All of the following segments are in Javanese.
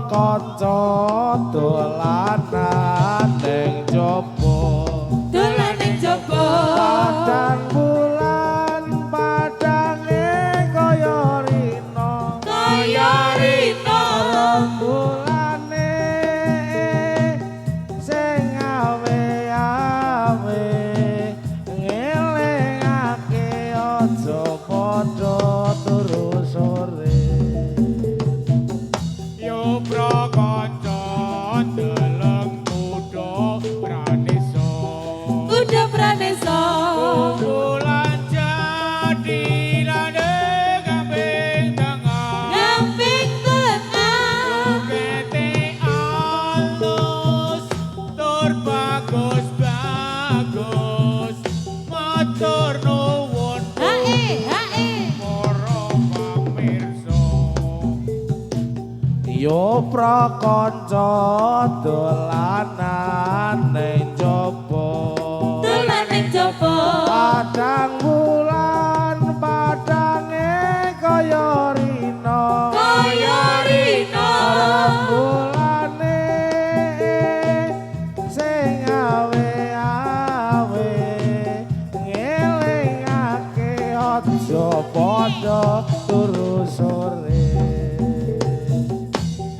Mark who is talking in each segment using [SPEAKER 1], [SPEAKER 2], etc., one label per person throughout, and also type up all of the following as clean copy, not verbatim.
[SPEAKER 1] prakanca dolanan ning jaba
[SPEAKER 2] dolan ning jaba
[SPEAKER 1] padang bulan padange kaya rina rembulane sing awe-awe ngelingake aja padha turu sore
[SPEAKER 3] yo prakanca deleng kuda pranisa
[SPEAKER 2] kuda pranesa
[SPEAKER 3] kumpulan jadi lane kambing tengah
[SPEAKER 2] gamping tengah
[SPEAKER 3] kete alus tur bagus-bagus matur nuwun
[SPEAKER 2] hae
[SPEAKER 3] para pamirsa
[SPEAKER 1] yo prakanca dolanan ning jaba
[SPEAKER 2] dolan ning jaba
[SPEAKER 1] padang bulan padange kaya rina bulanane sing awe-awe ngelingake aja padha turu sore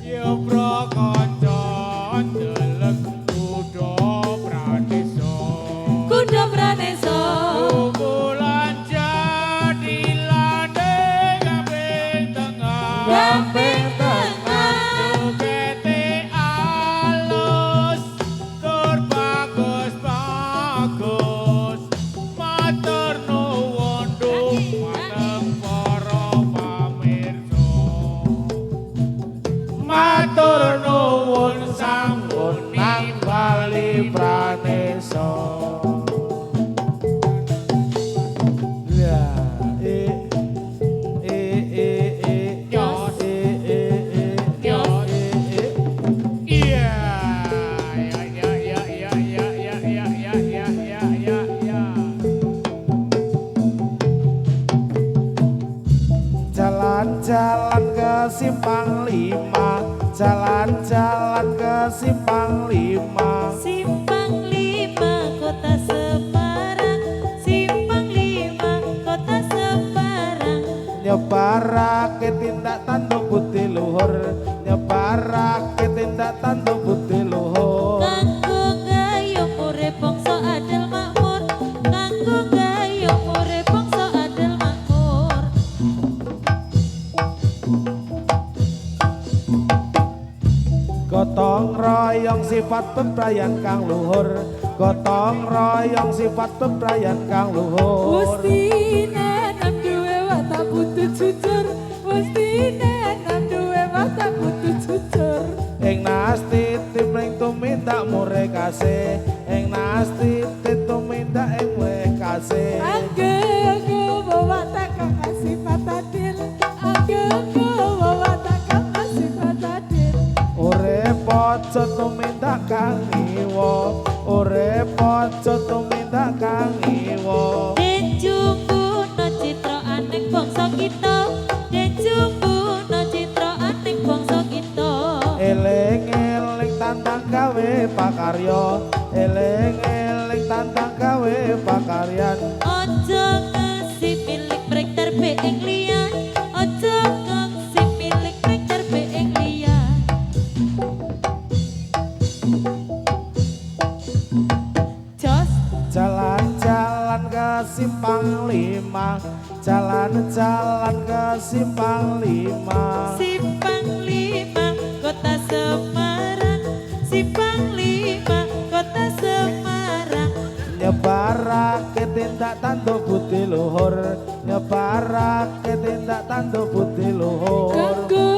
[SPEAKER 3] yo prakanca deleng kuda pranisa
[SPEAKER 2] kuda pranesa
[SPEAKER 3] kumpulan jadi lane kambing tengah
[SPEAKER 2] gamping tengah
[SPEAKER 3] kete alus tur bagus-bagus matur nuwun dumateng para pamirsa
[SPEAKER 1] matur nuwun sampun nang bali pranesa ya
[SPEAKER 3] iya ya
[SPEAKER 1] jalan-jalan ke simpang lima jalan-jalan ke simpang lima
[SPEAKER 2] Simpang 5 Kota Semarang Simpang 5 Kota Semarang
[SPEAKER 1] nyebarake tindak tanduk budi luhur nyebarake tindak tanduk budi luhur
[SPEAKER 2] Kanggo gayung urip bangsa adil makmur Kanggo gayung urip bangsa adil makmur
[SPEAKER 1] gotong royong sifat bebrayan kang luhur gotong royong sifat bebrayan kang luhur
[SPEAKER 2] Mustine nam duwe watak kudu jujur Mustine nam duwe watak kudu jujur
[SPEAKER 1] ing nasti timring tumindak mure kasih ing nasti tumindak ing mure kasih
[SPEAKER 2] Agengku watak kang sifat adil Agengku watak kang sifat adil
[SPEAKER 1] urip aja tumindak kang iwa urip aja tumindak kang iwa
[SPEAKER 2] Denjungku no citra aning bangsa kita Denjungku no citra aning bangsa kita
[SPEAKER 1] eling-eling tantang gawe pakarya eling-eling tantang gawe pakaryan
[SPEAKER 2] Ojo ngasi milik brek terbe ing liyan Ojo ngasi milik brek terbe ing liyan Jos
[SPEAKER 1] jalan-jalan ke simpang lima jalan-jalan ke simpang lima
[SPEAKER 2] Simpang 5 Kota Semarang Simpang 5 Kota Semarang
[SPEAKER 1] nyebarake tindak tanduk budi luhur nyebarake tindak tanduk budi luhur
[SPEAKER 2] Kanggo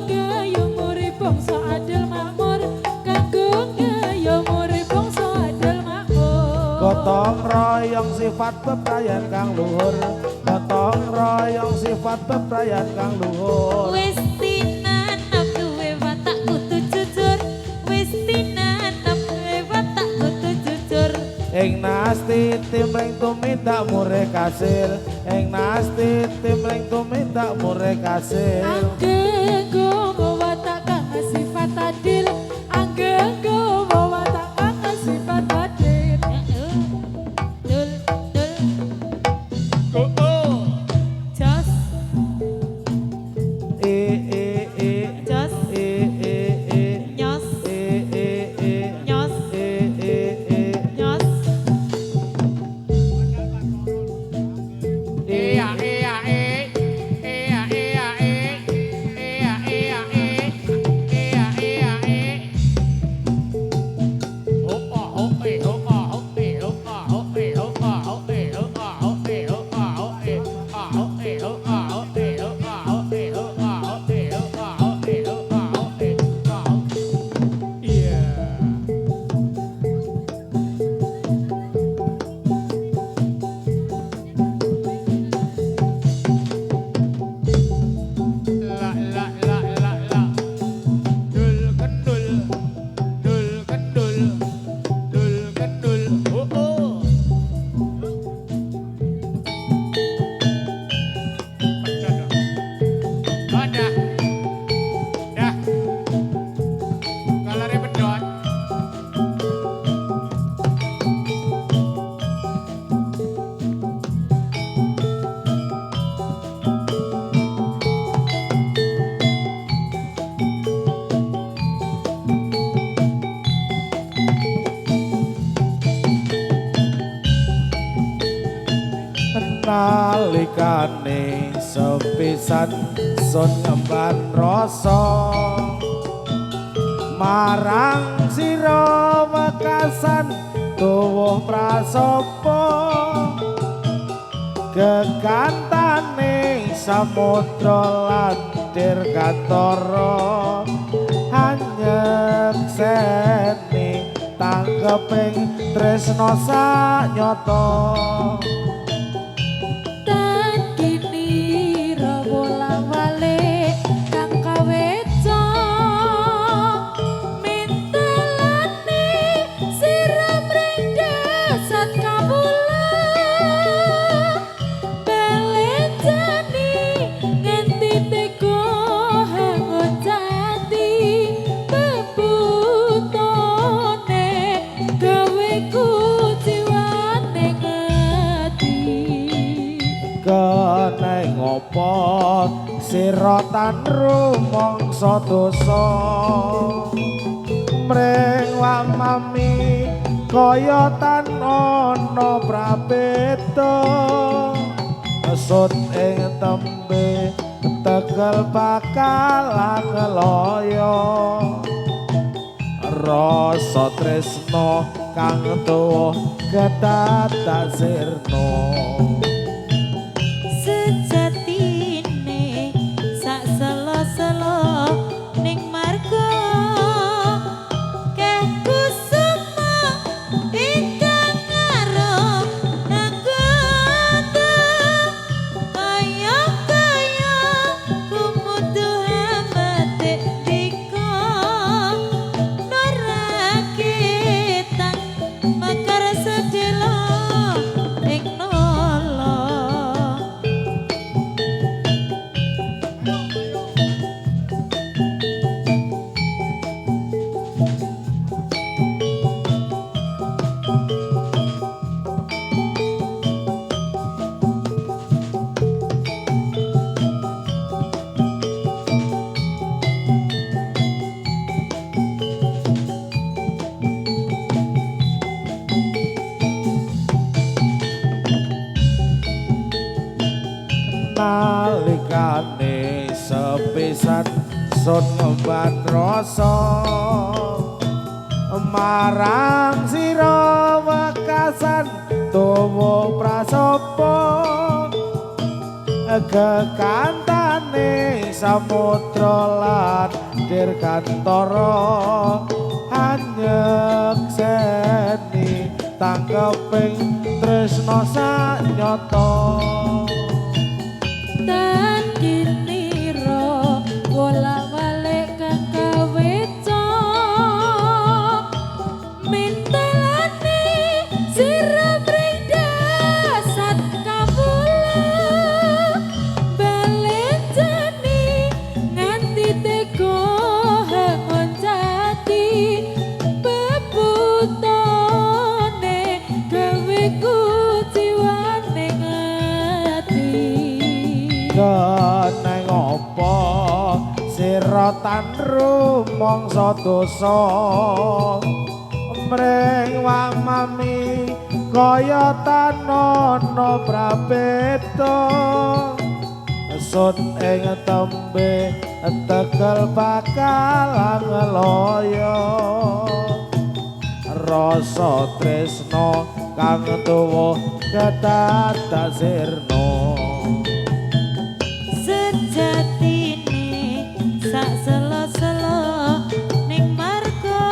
[SPEAKER 2] gayung urip bangsa adil makmur Kanggo gayung urip bangsa adil makmur
[SPEAKER 1] gotong royong sifat bebrayan kang luhur gotong royong sifat bebrayan kang luhur
[SPEAKER 2] Wis tinanam duwe watak kudu jujur Wis tinanam duwe watak kudu jujur
[SPEAKER 1] ing nasti timring tumindak mure kasil ing nasti timring tumindak mure kasil
[SPEAKER 2] Agengku watak kang sifat adil anggenggo watak kang sifat batin dul jos jos nyos nyos nyos
[SPEAKER 1] nalikane sepisan sun ngemban rasa marang sira wekasan tuwuh prasapa gegantane samudra lan dirgantara hanyekseni tangkeping tresna sanyata ngopo sira tan rumangsa dosa mring wamami kaya tan ana prabeda esut ing tembe tegal bakal keloyo rasa tresna kang tuwuh kedadak sirna nalikane sepisan sun ngemban rasa marang sira wekasan tuwuh prasapa gegantane samudra lan dirgantara hanyekseni tangkeping tresna sanyata
[SPEAKER 2] dan kiniro bola balik kang kaweca mintalane sira mring dasat kawula balenjani nganti teko ngonca
[SPEAKER 1] rotan rumangsa dosa mring wamami kaya tanana prabeda sun ing tembe tekel bakal ngeloyo rasa tresno kang tuwa kedadak sirna
[SPEAKER 2] sejatine sak selo-selo ning marga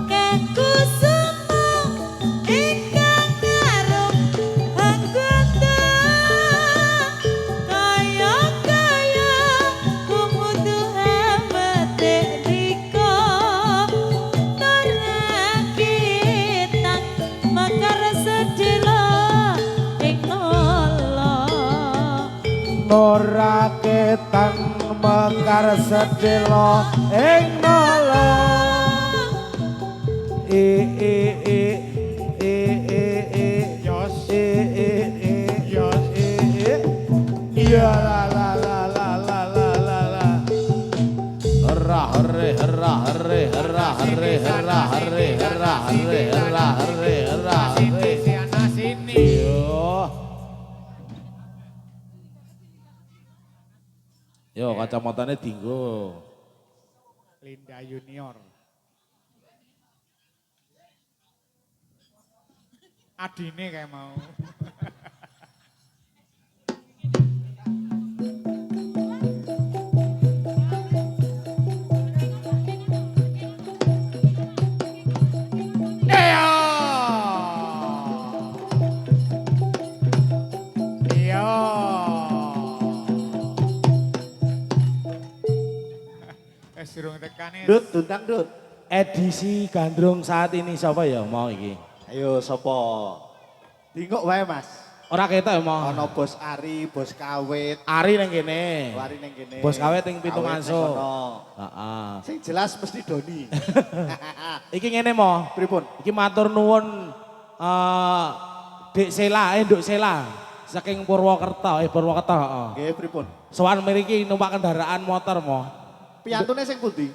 [SPEAKER 2] kekusuma ingkang ngarep anggota kaya-kaya kumudu mate nika narakitan makar sedelo ing nolo
[SPEAKER 1] ora ketan mekar sedelo ing nala
[SPEAKER 3] Yos.
[SPEAKER 1] Yos. Ya la la la la la la la la hera hare hera hare hera hare hera hare hera hare hera hare hera
[SPEAKER 3] Sini,
[SPEAKER 1] hare
[SPEAKER 3] si anak sini.
[SPEAKER 1] Yo kacamatane dinggo.
[SPEAKER 3] Linda Junior. Adine kayak mau. Iya. Iya. Surung tekane.
[SPEAKER 4] Dut, tundang Dut.
[SPEAKER 1] Edisi gandrung saat ini siapa ya mau iki?
[SPEAKER 4] Ayo sapa? Dingok wae Mas.
[SPEAKER 1] Ora ketok ya mau.
[SPEAKER 4] Ana Bos Ari, Bos Kawit,
[SPEAKER 1] Ari nang kene.
[SPEAKER 4] Wari ning kene.
[SPEAKER 1] Bos Kawit ing pintu
[SPEAKER 4] Kawit ning
[SPEAKER 1] masuk.
[SPEAKER 4] kono.
[SPEAKER 1] Heeh.
[SPEAKER 4] Sing jelas mesti Doni.
[SPEAKER 1] Iki ngene mo.
[SPEAKER 4] Pripun?
[SPEAKER 1] Iki matur nuwun Dek Sela, Nduk Sela saking Purwokerto, Purwokerto, heeh.
[SPEAKER 4] Nggih, pripun?
[SPEAKER 1] Sowan mriki numpak kendaraan motor mo.
[SPEAKER 4] Piyantune sing pundi?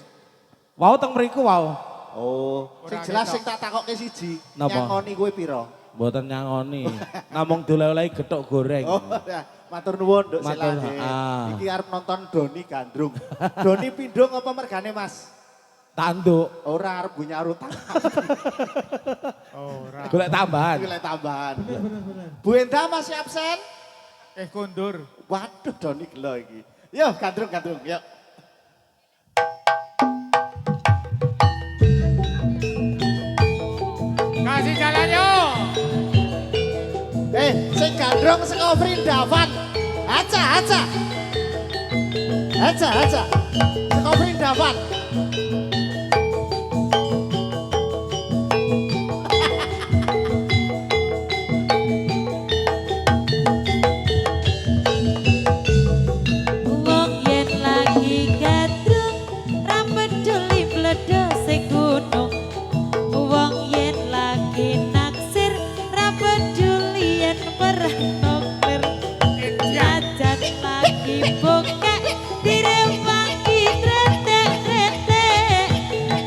[SPEAKER 1] Wau teng mriku wau.
[SPEAKER 4] Oh, sing
[SPEAKER 3] Ora
[SPEAKER 4] jelas
[SPEAKER 3] ketok.
[SPEAKER 4] sing tak takokke siji.
[SPEAKER 1] Napa?
[SPEAKER 4] Nyangoni kowe pira?
[SPEAKER 1] Mboten nyangoni. Namung doleh-oleh gethuk goreng.
[SPEAKER 4] Oh, ya. Matur nuwun Nduk
[SPEAKER 1] Matur,
[SPEAKER 4] Sela. nggih.
[SPEAKER 1] ah.
[SPEAKER 4] Iki arep nonton Doni Gandrung. Doni pindung apa mergane Mas?
[SPEAKER 1] Tanduk.
[SPEAKER 4] Ora arep nyaru tangan.
[SPEAKER 3] Ora.
[SPEAKER 1] Golek tambahan.
[SPEAKER 4] Iki lek tambahan. Bu Enda masih absen?
[SPEAKER 3] Kondur.
[SPEAKER 4] Waduh Doni gelo iki. Yo Gandrung yuk.
[SPEAKER 3] Kasih jalan yuk.
[SPEAKER 4] Sing gandrung saka Vrindavan. Aja. Saka Vrindavan.
[SPEAKER 2] wong yen lagi gadrung ra peduli bledose gunung wong yen lagi naksir ra peduli yen perah noklir jajan lagi bokek direwangi tretek-tretek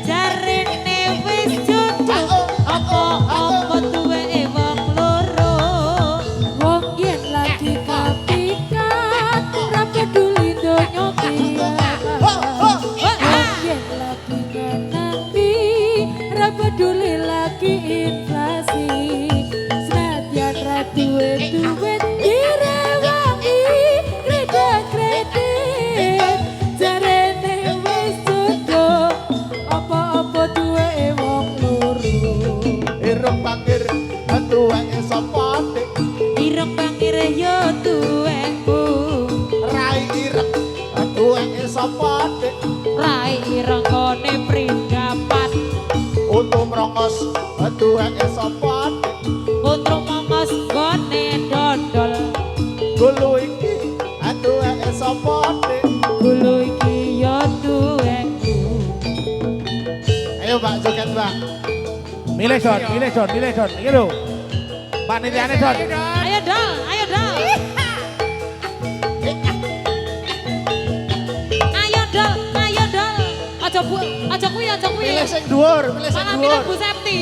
[SPEAKER 2] jarene wis jodoh apa duwe wong loro wong yen lagi kapikat ra peduli donya kiamat wong yen lagi ngenani ra peduli lagi inflasi senadyan ra duwe duit direwangi kredit jarene wis jodoh apa-apa duwe wong loro
[SPEAKER 4] Ireng pangir tuweke sapa dik?
[SPEAKER 2] ireng bangir yo tuwekku
[SPEAKER 4] Rai ireng tuweke sapa dik?
[SPEAKER 2] rai ireng kone pringgapat
[SPEAKER 4] Untung rongos tuweke sapa dik?
[SPEAKER 2] putruk mongos gone dodol
[SPEAKER 4] Gulu iki tuweke sapa dik?
[SPEAKER 2] gulu iki yo tuwekku
[SPEAKER 4] Ayo Mbak joget Mbak.
[SPEAKER 1] Milih Don. Iki lho. Panitiane Don.
[SPEAKER 2] ayo dol ayo Bu, aja kuwi, aja kuwi.
[SPEAKER 4] Pilih sing dhuwur, pilih sing
[SPEAKER 2] Malah
[SPEAKER 4] dhuwur.
[SPEAKER 2] milih Bu Septi.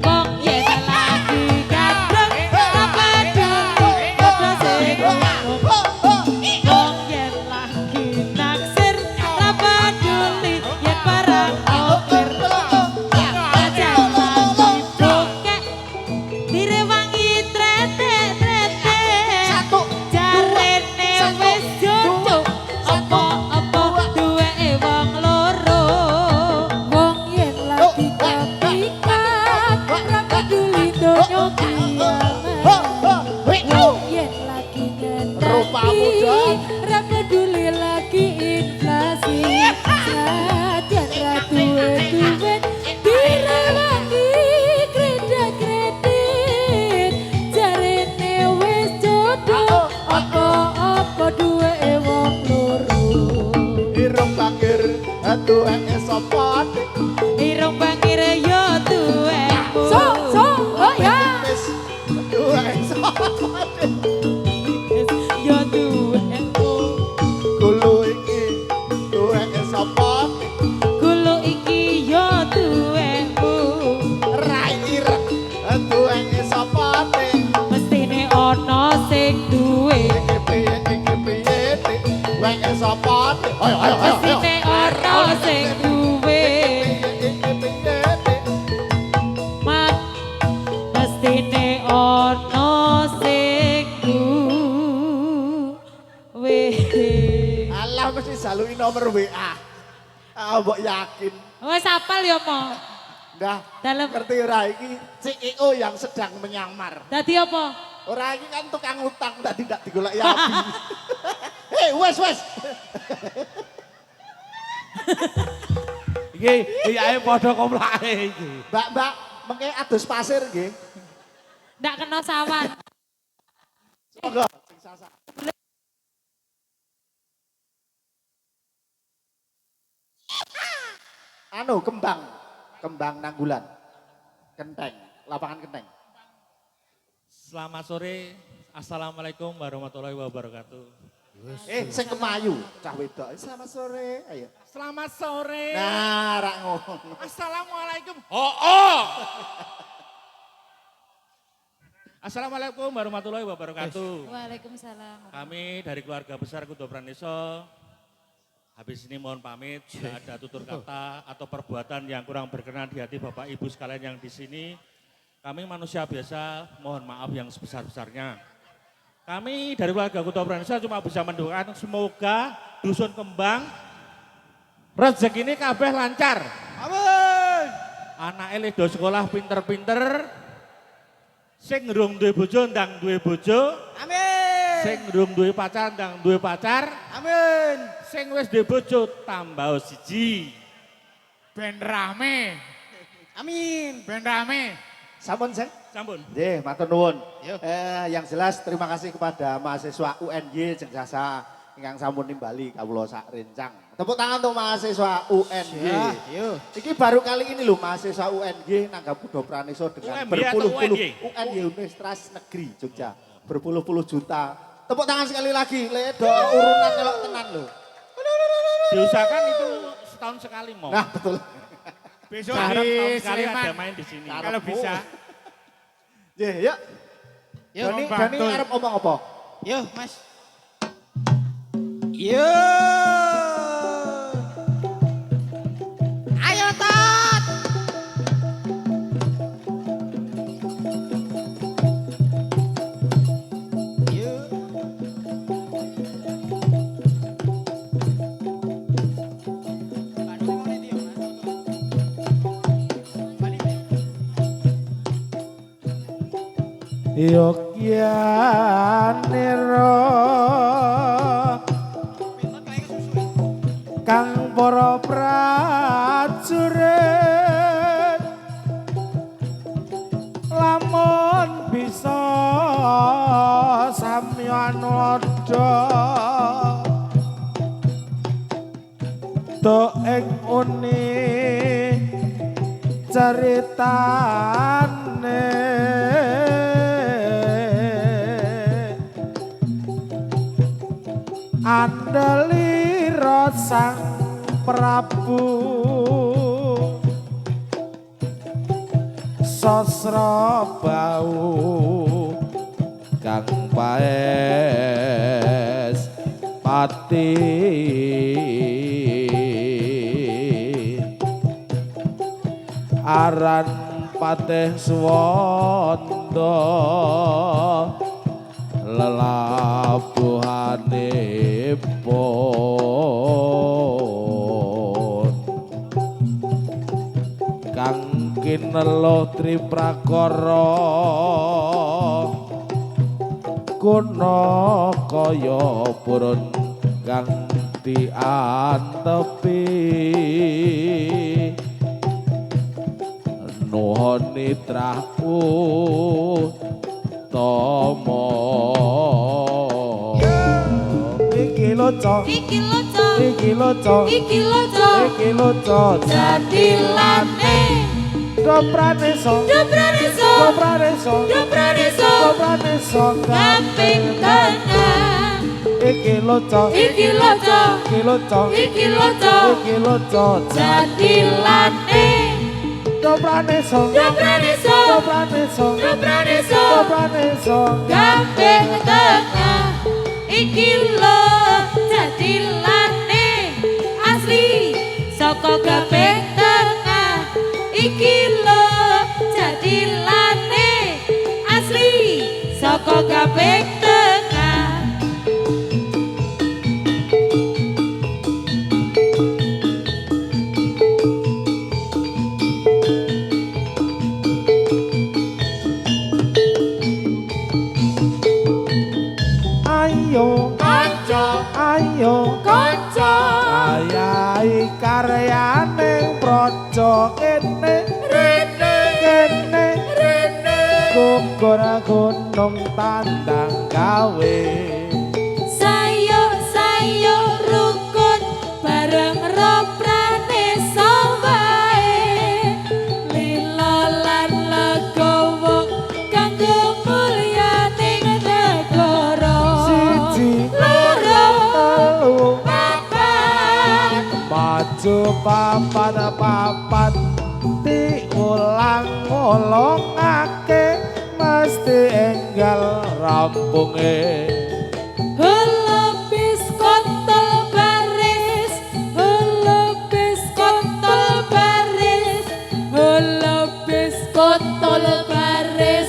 [SPEAKER 2] Wong yen lagi gandeng, ora peduli padha sing wong yen lagi naksir, ora peduli yen barang okir. Aja lagi bokek, direwangi tretek-tretek. Jarene wis jodoh, apa-apa duweke wong loro. Wong yen lagi kepikat, ora peduli donya kiamat. Wong yen lagi
[SPEAKER 4] Rupamu, Dok.
[SPEAKER 2] ngenteni, ora peduli lagi inflasi. Sadyan ra duwe-duwe, direwangi kredit-kredit. Jarene wis jodoh, apa-apa duweke wong loro.
[SPEAKER 4] Irung bangir, tuweke sapa?
[SPEAKER 2] Irung bangir yo duwekmu. Oh ya.
[SPEAKER 4] Wis tuweke sapa?
[SPEAKER 2] Yo duwekmu.
[SPEAKER 4] Kulo iki tuweke sapa?
[SPEAKER 2] Kulo iki yo duwekmu.
[SPEAKER 4] Rai ireng, tuweke sapa?
[SPEAKER 2] Mestine ana sing duwe.
[SPEAKER 4] Iki piye, tuweke sapa? Ayo, ayo, ayo.
[SPEAKER 2] Mestine ana sing duwe.
[SPEAKER 4] Iki piye?
[SPEAKER 2] Mat mestine ana sing duwe.
[SPEAKER 4] Alah mesti saluki nomor WA. Ah, mbok yakin.
[SPEAKER 2] Wes apal ya, Mo.
[SPEAKER 4] Dah,
[SPEAKER 2] Dalem
[SPEAKER 4] ngerti ora iki CEO yang sedang menyamar.
[SPEAKER 2] dadi apa?
[SPEAKER 4] Ora iki kan tukang utang tadi ndak digoleki api. Hei, wes.
[SPEAKER 1] Iki iyae padha komplake iki.
[SPEAKER 4] Mbak, mengke adus pasir nggih.
[SPEAKER 2] Ndak kena sawan.
[SPEAKER 4] Monggo sing sasa. Anu kembang nanggulan. Kenteng, lapangan kenteng.
[SPEAKER 5] Selamat sore, Assalamualaikum warahmatullahi wabarakatuh.
[SPEAKER 4] Sing kemayu, cah wedok. Selamat sore, ayo.
[SPEAKER 5] Selamat sore.
[SPEAKER 4] Nah, rak ngono.
[SPEAKER 5] Assalamualaikum. Oh. Assalamualaikum warahmatullahi wabarakatuh.
[SPEAKER 2] Waalaikumsalam.
[SPEAKER 5] Kami dari keluarga besar Kudo Praniso, habis ini mohon pamit, jika ada tutur kata atau perbuatan yang kurang berkenan di hati Bapak Ibu sekalian yang di sini, kami manusia biasa, mohon maaf yang sebesar-besarnya. Kami dari keluarga Kudo Praniso cuma bisa mendoakan semoga dusun kembang rezeki ini kabeh lancar.
[SPEAKER 3] Amin.
[SPEAKER 5] Anak do sekolah pinter-pinter, sing ndung duwe bojo ndang duwe bojo,
[SPEAKER 3] Amin.
[SPEAKER 5] sing ndung duwe pacar ndang duwe pacar,
[SPEAKER 3] Amin.
[SPEAKER 5] sing wis duwe bojo tambah siji.
[SPEAKER 3] Ben rame.
[SPEAKER 4] Amin.
[SPEAKER 3] Ben rame.
[SPEAKER 4] Sampun, Seng.
[SPEAKER 5] Sampun.
[SPEAKER 4] Nggih, matur nuwun.
[SPEAKER 3] Yo.
[SPEAKER 4] Yang jelas terima kasih kepada mahasiswa UNY Jeng Jasa ingkang sampun nimbali kawula sak rencang. Tepuk tangan untuk mahasiswa UNY.
[SPEAKER 3] Yo.
[SPEAKER 4] Iki baru kali ini loh mahasiswa UNY nanggap Kudo Praniso dengan
[SPEAKER 5] UMY atau
[SPEAKER 4] berpuluh-puluh
[SPEAKER 5] UNY?
[SPEAKER 4] UNY Universitas Negeri Jogja. Berpuluh-puluh juta. Tepuk tangan sekali lagi. Ledo urunan nelok tenan loh.
[SPEAKER 5] Diusahakan itu setahun sekali mau.
[SPEAKER 4] Nah, betul.
[SPEAKER 3] Besok
[SPEAKER 5] Jarang
[SPEAKER 3] di
[SPEAKER 5] tahun sekali
[SPEAKER 3] Sleman.
[SPEAKER 5] ada main di sini.
[SPEAKER 3] Kalau bisa.
[SPEAKER 4] Nggih, yuk.
[SPEAKER 3] Yo,
[SPEAKER 4] Doni
[SPEAKER 3] Bantul.
[SPEAKER 4] arep omong apa?
[SPEAKER 3] Yo, Mas. Yo. Ayo, Tot. Yo.
[SPEAKER 1] Yogyaniro kang para prajurit lamun bisa samyan wada tok ing uni ceritane mandelira sang Prabu sasra bau kang paes pati aran patih swanda lelabuhanipun kang kineluh triprakara kuna kaya purun kang diantepi nuhoni trahu tomo iki loco
[SPEAKER 2] Iki loco,
[SPEAKER 1] iki loco
[SPEAKER 2] iki loco,
[SPEAKER 1] iki loco
[SPEAKER 2] jadilane,
[SPEAKER 1] dopraneso
[SPEAKER 2] dopraneso,
[SPEAKER 1] dopraneso
[SPEAKER 2] dopraneso,
[SPEAKER 1] dopraneso
[SPEAKER 2] kaping tengah.
[SPEAKER 1] iki loco
[SPEAKER 2] Iki loco,
[SPEAKER 1] iki loco
[SPEAKER 2] iki loco,
[SPEAKER 1] iki loco
[SPEAKER 2] jadilane,
[SPEAKER 1] dopraneso
[SPEAKER 2] dopraneso,
[SPEAKER 1] dopraneso
[SPEAKER 2] dopraneso,
[SPEAKER 1] dopraneso
[SPEAKER 2] kaping tengah. Iki lo jadilane asli saka kaping tengah. Iki lo jadilane asli saka kaping tengah.
[SPEAKER 1] ayo
[SPEAKER 2] Kanca,
[SPEAKER 1] ayo
[SPEAKER 2] kanca,
[SPEAKER 1] ayahi karyane praja kene
[SPEAKER 2] rene,
[SPEAKER 1] kene
[SPEAKER 2] rene.
[SPEAKER 1] gugur gunung tandang gawe
[SPEAKER 2] Sayo, sayo rukun bareng roprane sawae. Lila lan legowo kanggo mulyaning negara.
[SPEAKER 1] siji
[SPEAKER 2] Loro,
[SPEAKER 1] telu
[SPEAKER 2] papat.
[SPEAKER 1] maju papat papat diulang-ulangake mesti enggal rampunge
[SPEAKER 2] Helebis kontol baris, helebis kontol baris, helebis kontol baris,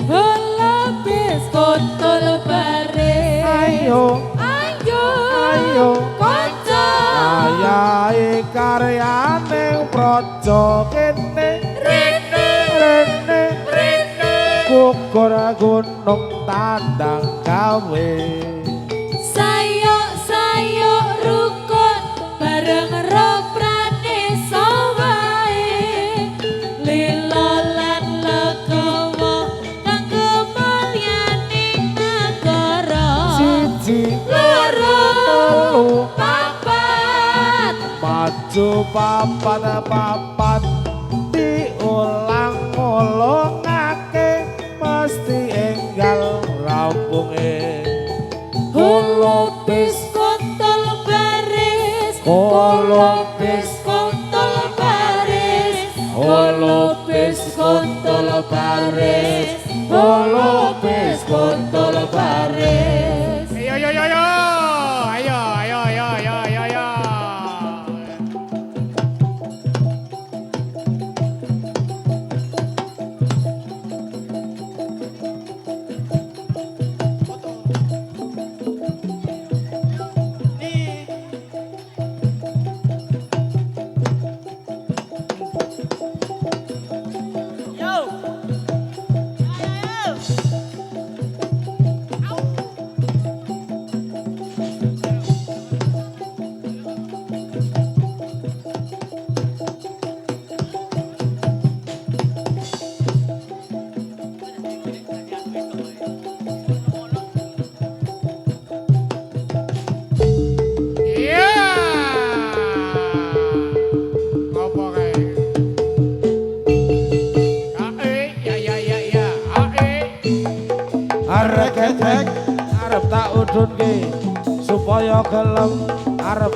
[SPEAKER 2] helebis kontol baris.
[SPEAKER 1] ayo
[SPEAKER 2] Ayo,
[SPEAKER 1] ayo
[SPEAKER 2] kanca,
[SPEAKER 1] ayahi karyane praja kene
[SPEAKER 2] rene,
[SPEAKER 1] rene
[SPEAKER 2] rene.
[SPEAKER 1] gugur gunung tandang gawe
[SPEAKER 2] Sayo, sayo rukun bareng roprane sawae. Lila lan legowo kanggo mulyaning negara.
[SPEAKER 1] siji
[SPEAKER 2] Loro,
[SPEAKER 1] telu
[SPEAKER 2] papat.
[SPEAKER 1] maju papat papat diulang-ulangake mesti enggal rampunge
[SPEAKER 2] Holopis kontol baris,
[SPEAKER 1] Holopis
[SPEAKER 2] kontol baris, holopis kontol baris, holopis kontol baris.
[SPEAKER 3] Ayo, ayo, ayo, ayo. Ayo, ayo, ayo, ayo, ayo, ayo. Nih. Yo. Ayo, ayo. Au.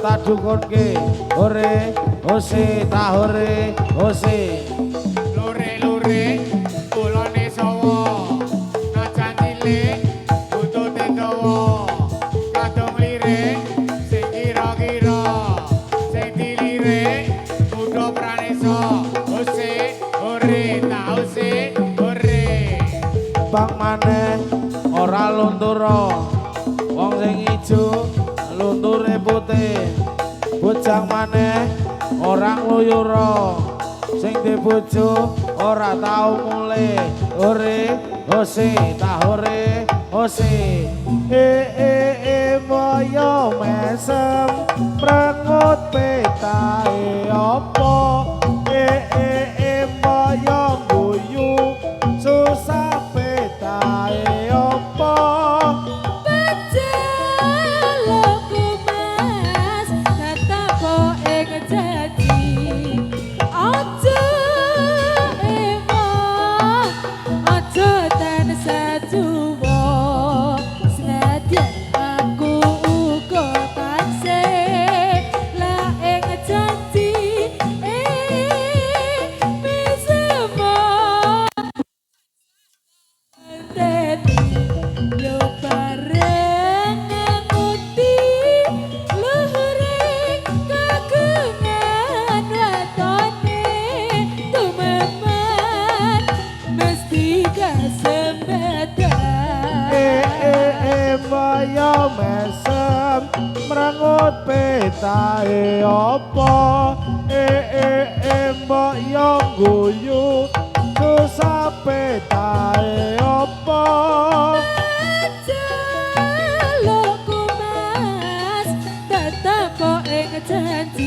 [SPEAKER 1] tak dukunke ore ose tak ore ose
[SPEAKER 3] Lure-lure kulone sawa najan cilik buntute dawa kadung lirik sing kira-kira sing dilirik kudu pranesa ose ore tak ose ore
[SPEAKER 1] bang maneh ora lunturo wong sing ijo lunture putih bujang maneh ora ngluyura sing di bojo ora tau mulih ore ose tak ore ose moyo mesem prengut petae opo moyo guyu susah petae opo
[SPEAKER 2] Pecaloku mas tatapo ing janji aja emo aja tansah juwo senadyan aku uga tansih la ing janji misemo yo bareng ngemuti luhure kagungan watone tumemen mesti kasembedan
[SPEAKER 1] moyo mesem mrengut petae opo mbok yo guyu susah petae opo
[SPEAKER 2] Jalukku mas tetep kok ing janji